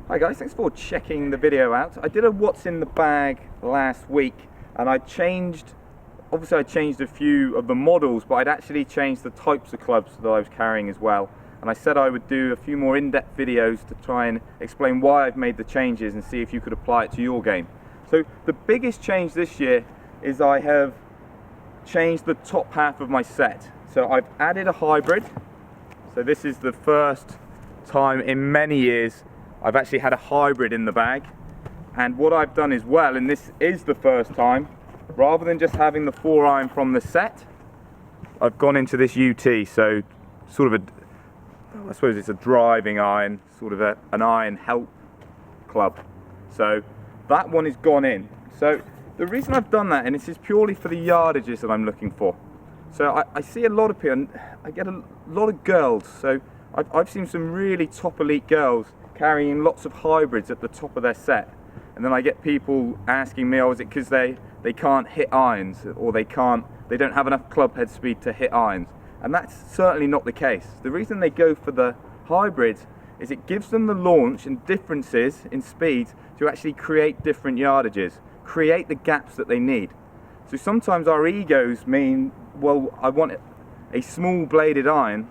Hi guys, thanks for checking the video out. I did a what's in the bag last week and I changed a few of the models, but I'd actually changed the types of clubs that I was carrying as well. And I said I would do a few more in-depth videos to try and explain why I've made the changes and see if you could apply it to your game. So the biggest change this year is I have changed the top half of my set. So I've added a hybrid. So this is the first time in many years I've actually had a hybrid in the bag. And what I've done as well, and this is the first time, rather than just having the 4-iron from the set, I've gone into this UT, so sort of I suppose it's a driving iron, sort of an iron help club. So that one is gone in. So the reason I've done that, and this is purely for the yardages that I'm looking for. So I see a lot of people, and I get a lot of girls, so I've seen some really top elite girls carrying lots of hybrids at the top of their set. And then I get people asking me, oh, is it because they can't hit irons, or they don't have enough club head speed to hit irons? And that's certainly not the case. The reason they go for the hybrids is it gives them the launch and differences in speed to actually create different yardages, create the gaps that they need. So sometimes our egos mean, well, I want a small bladed iron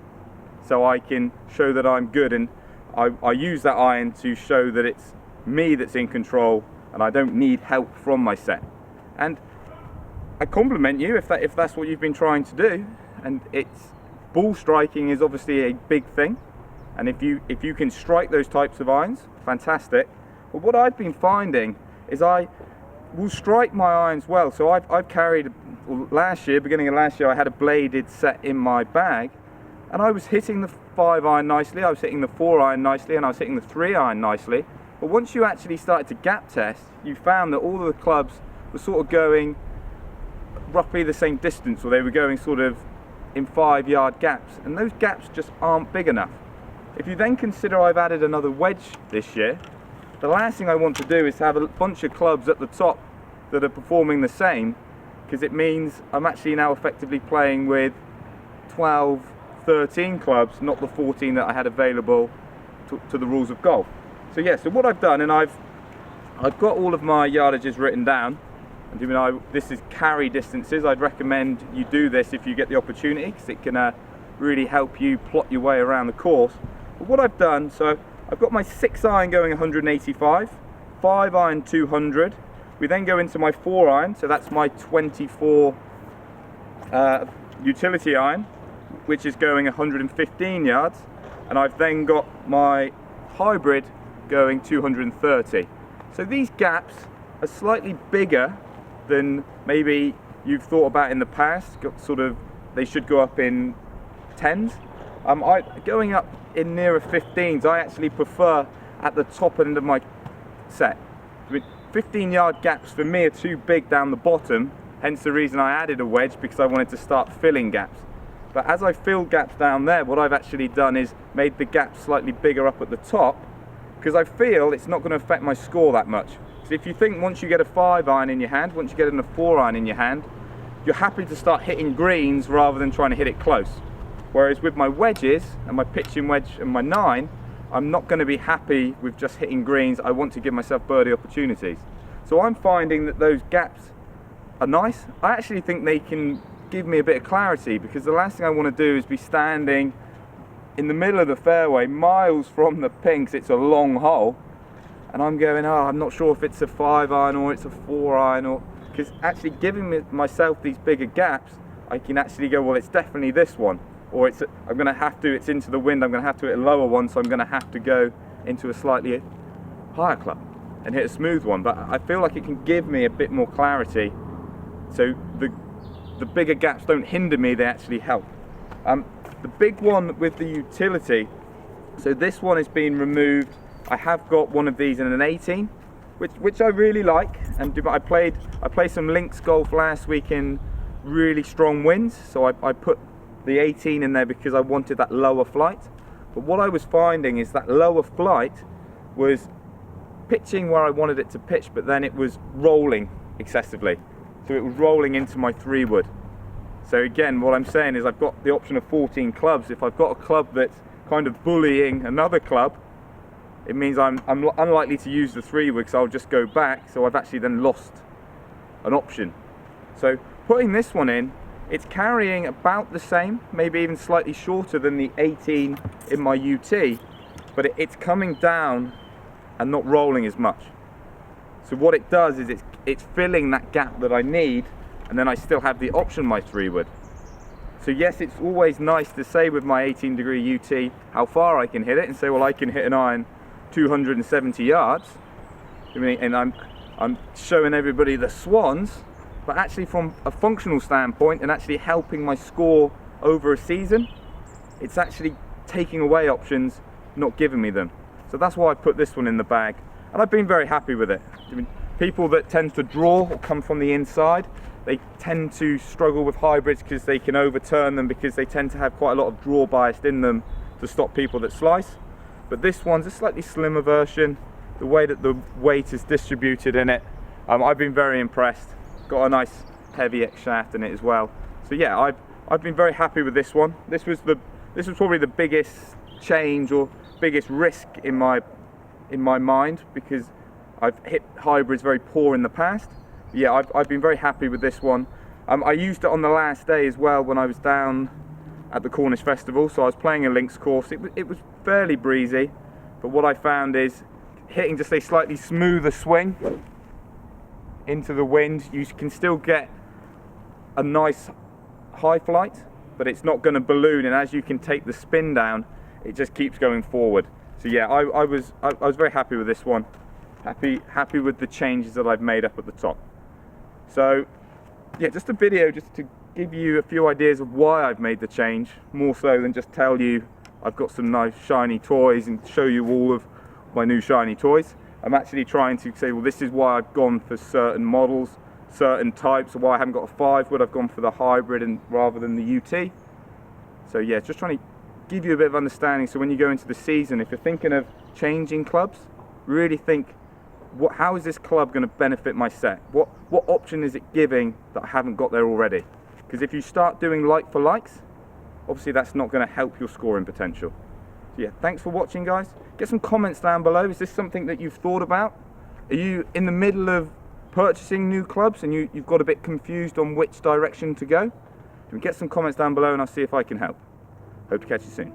so I can show that I'm good, and I use that iron to show that it's me that's in control and I don't need help from my set. And I compliment you if that's what you've been trying to do. And ball striking is obviously a big thing, and if you can strike those types of irons, fantastic. But what I've been finding is I will strike my irons well. So I've carried, beginning of last year, I had a bladed set in my bag, and I was hitting the 5-iron nicely, I was hitting the 4-iron nicely, and I was hitting the 3-iron nicely. But once you actually started to gap test, you found that all of the clubs were sort of going roughly the same distance, or they were going sort of in 5-yard gaps, and those gaps just aren't big enough. If you then consider I've added another wedge this year, the last thing I want to do is have a bunch of clubs at the top that are performing the same, because it means I'm actually now effectively playing with 12, 13 clubs, not the 14 that I had available to the rules of golf. So yeah, so what I've done, and I've got all of my yardages written down. And this is carry distances. I'd recommend you do this if you get the opportunity, because it can really help you plot your way around the course. But what I've done, so I've got my 6-iron going 185, 5-iron 200. We then go into my 4-iron, so that's my 24 utility iron, which is going 115 yards. And I've then got my hybrid going 230. So these gaps are slightly bigger than maybe you've thought about in the past. They should go up in 10s. Going up in nearer 15s, I actually prefer at the top end of my set. 15-yard gaps for me are too big down the bottom, hence the reason I added a wedge, because I wanted to start filling gaps. But as I fill gaps down there, what I've actually done is made the gaps slightly bigger up at the top, because I feel it's not going to affect my score that much. So if you think once you get a 5-iron in your hand, once you get a 4-iron in your hand, you're happy to start hitting greens rather than trying to hit it close. Whereas with my wedges and my pitching wedge and my 9, I'm not going to be happy with just hitting greens. I want to give myself birdie opportunities. So I'm finding that those gaps are nice. I actually think they can give me a bit of clarity, because the last thing I want to do is be standing in the middle of the fairway, miles from the pin, because it's a long hole, and I'm going, oh, I'm not sure if it's a 5-iron or it's a 4-iron, or because actually giving myself these bigger gaps, I can actually go, well, it's definitely this one, or it's into the wind, I'm going to have to hit a lower one, so I'm going to have to go into a slightly higher club and hit a smooth one. But I feel like it can give me a bit more clarity, so the bigger gaps don't hinder me, they actually help. The big one with the utility, so this one has been removed. I have got one of these in an 18, which I really like, and I played some links golf last week in really strong winds, so I put the 18 in there because I wanted that lower flight. But what I was finding is that lower flight was pitching where I wanted it to pitch, but then it was rolling excessively. So it was rolling into my 3-wood. So again, what I'm saying is I've got the option of 14 clubs. If I've got a club that's kind of bullying another club, it means I'm unlikely to use the 3-wood because I'll just go back, so I've actually then lost an option. So putting this one in, it's carrying about the same, maybe even slightly shorter than the 18 in my UT, but it's coming down and not rolling as much. So what it does is it's filling that gap that I need, and then I still have the option my 3-wood. So yes, it's always nice to say with my 18-degree UT how far I can hit it, and say, well, I can hit an iron 270 yards. I mean, and I'm showing everybody the swans, but actually from a functional standpoint and actually helping my score over a season, it's actually taking away options, not giving me them. So that's why I put this one in the bag, and I've been very happy with it. I mean, people that tend to draw or come from the inside, they tend to struggle with hybrids because they can overturn them, because they tend to have quite a lot of draw bias in them to stop people that slice. But this one's a slightly slimmer version. The way that the weight is distributed in it, I've been very impressed. Got a nice heavy X shaft in it as well. So yeah, I've been very happy with this one. This was probably the biggest change or biggest risk in my mind, because I've hit hybrids very poor in the past. Yeah, I've been very happy with this one. I used it on the last day as well when I was down at the Cornish Festival, so I was playing a links course. It was fairly breezy, but what I found is hitting just a slightly smoother swing into the wind, you can still get a nice high flight, but it's not going to balloon, and as you can take the spin down, it just keeps going forward. So yeah, I was very happy with this one. Happy with the changes that I've made up at the top. So yeah, just a video just to give you a few ideas of why I've made the change, more so than just tell you I've got some nice shiny toys and show you all of my new shiny toys. I'm actually trying to say, well, this is why I've gone for certain models, certain types, or why I haven't got a 5-wood, I've gone for the hybrid and rather than the UT. So yeah, just trying to give you a bit of understanding, so when you go into the season, if you're thinking of changing clubs, really think, how is this club going to benefit my set? What option is it giving that I haven't got there already? Because if you start doing like for likes, obviously that's not going to help your scoring potential. So yeah, thanks for watching, guys. Get some comments down below. Is this something that you've thought about? Are you in the middle of purchasing new clubs and you've got a bit confused on which direction to go? Get some comments down below and I'll see if I can help. Hope to catch you soon.